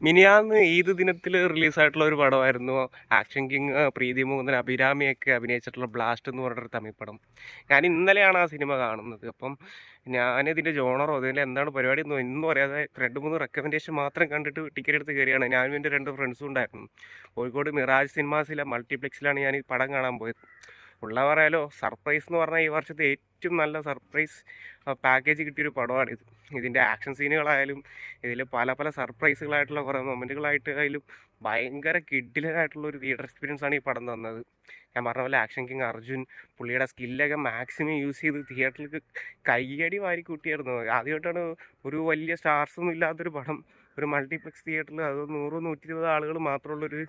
മിനിയാന്ന് ഈദ് ദിനത്തിൽ റിലീസായിട്ടുള്ള ഒരു പടമായിരുന്നു ആക്ഷൻ കിങ് പ്രീതി മുകുന്ദൻ അഭിരാമിയൊക്കെ അഭിനയിച്ചിട്ടുള്ള ബ്ലാസ്റ്റ് എന്ന് പറഞ്ഞൊരു തമിഴ് പടം. ഞാൻ ഇന്നലെയാണ് ആ സിനിമ കാണുന്നത്. അപ്പം ഞാനിതിൻ്റെ ജോണറോ ഇതിൻ്റെ എന്താണ് പരിപാടി ഒന്നും അറിയാതെ 2-3 റെക്കമെൻഡേഷൻ മാത്രം കണ്ടിട്ട് ടിക്കറ്റ് എടുത്ത് കയറിയാണ്. ഞാനും എൻ്റെ 2 ഫ്രണ്ട്സും ഉണ്ടായിരുന്നു. കോഴിക്കോട് മിറാജ് സിനിമാസിലെ മൾട്ടിപ്ലെക്സിലാണ് ഞാൻ ഈ പടം കാണാൻ പോയത്. ഉള്ള പറയാലോ, സർപ്രൈസ് എന്ന് പറഞ്ഞാൽ ഈ വർഷത്തെ ഏറ്റവും നല്ല സർപ്രൈസ് പാക്കേജ് കിട്ടിയൊരു പടമാണിത്. ഇതിൻ്റെ ആക്ഷൻ സീനുകളായാലും ഇതിൽ പല പല സർപ്രൈസുകളായിട്ടുള്ള കുറേ മൊമെൻറ്റുകളായിട്ട് ആയാലും ഭയങ്കര കിഡിലായിട്ടുള്ള ഒരു തിയേറ്റർ എക്സ്പീരിയൻസ് ആണ് ഈ പടം തന്നത്. ഞാൻ പറഞ്ഞ പോലെ ആക്ഷൻ കിങ് അർജുൻ പുള്ളിയുടെ സ്കില്ലൊക്കെ മാക്സിമം യൂസ് ചെയ്ത് തിയേറ്ററിലേക്ക് കയ്യടി വാരി കൂട്ടിയായിരുന്നു. ആദ്യമായിട്ടാണ് ഒരു വലിയ സ്റ്റാർസ് ഒന്നും ഇല്ലാത്തൊരു പടം ഒരു മൾട്ടിപ്ലെക്സ് തിയേറ്ററിൽ, അത് 100-120 ആളുകൾ മാത്രമുള്ളൊരു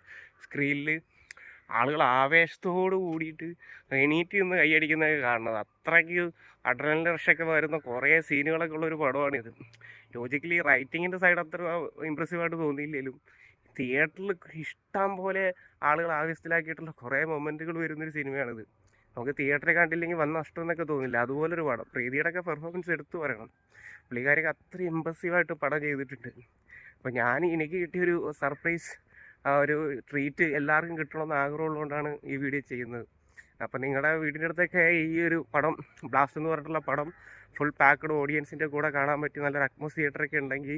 സ്ക്രീനിൽ ആളുകൾ ആവേശത്തോട് കൂടിയിട്ട് എണീറ്റ് നിന്ന് കൈയടിക്കുന്നതൊക്കെ കാണുന്നത്. അത്രയ്ക്ക് അഡ്രനലിൻ റഷൊക്കെ വരുന്ന കുറേ സീനുകളൊക്കെ ഉള്ളൊരു പടമാണിത്. ലോജിക്കലി റൈറ്റിങ്ങിൻ്റെ സൈഡ് അത്ര ഇമ്പ്രസീവായിട്ട് തോന്നിയില്ലെങ്കിലും തിയേറ്ററിൽ ഇഷ്ടം പോലെ ആളുകൾ ആവേശത്തിലാക്കിയിട്ടുള്ള കുറേ മൊമെൻറ്റുകൾ വരുന്നൊരു സിനിമയാണിത്. നമുക്ക് തിയേറ്ററിൽ കണ്ടില്ലെങ്കിൽ വന്ന നഷ്ടം എന്നൊക്കെ തോന്നില്ല. അതുപോലൊരു പടം. പ്രീതിയുടെയൊക്കെ പെർഫോമൻസ് എടുത്തു പറയണം. പുള്ളിക്കാരൊക്കെ അത്ര ഇമ്പ്രസീവായിട്ട് പടം ചെയ്തിട്ടുണ്ട്. അപ്പോൾ എനിക്ക് കിട്ടിയൊരു സർപ്രൈസ് ഒരു ട്രീറ്റ് എല്ലാവർക്കും കിട്ടണമെന്ന് ആഗ്രഹമുള്ളതുകൊണ്ടാണ് ഈ വീഡിയോ ചെയ്യുന്നത്. അപ്പം നിങ്ങളുടെ വീടിൻ്റെ അടുത്തൊക്കെ ഈ ഒരു പടം ബ്ലാസ്റ്റ് എന്ന് പറഞ്ഞിട്ടുള്ള പടം ഫുൾ പാക്ക്ഡ് ഓഡിയൻസിൻ്റെ കൂടെ കാണാൻ പറ്റിയ നല്ലൊരു തിയേറ്ററൊക്കെ ഉണ്ടെങ്കിൽ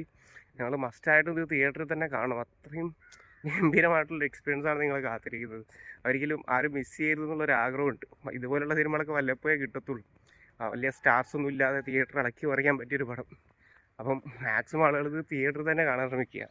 ഞങ്ങൾ മസ്റ്റായിട്ടും ഇത് തിയേറ്ററിൽ തന്നെ കാണും. അത്രയും ഗംഭീരമായിട്ടുള്ള എക്സ്പീരിയൻസ് ആണ് നിങ്ങൾ കാത്തിരിക്കുന്നത്. ഒരിക്കലും ആരും മിസ് ചെയ്യരുത് എന്നുള്ളൊരു ആഗ്രഹമുണ്ട്. ഇതുപോലുള്ള സിനിമകളൊക്കെ വല്ലപ്പോഴേ കിട്ടത്തുള്ളൂ. വലിയ സ്റ്റാർസൊന്നും ഇല്ലാതെ തിയേറ്റർ അടക്കി പറിക്കാൻ പറ്റിയൊരു പടം. അപ്പം മാക്സിമം ആളുകൾ ഇത് തിയേറ്ററിൽ തന്നെ കാണാൻ ശ്രമിക്കുക.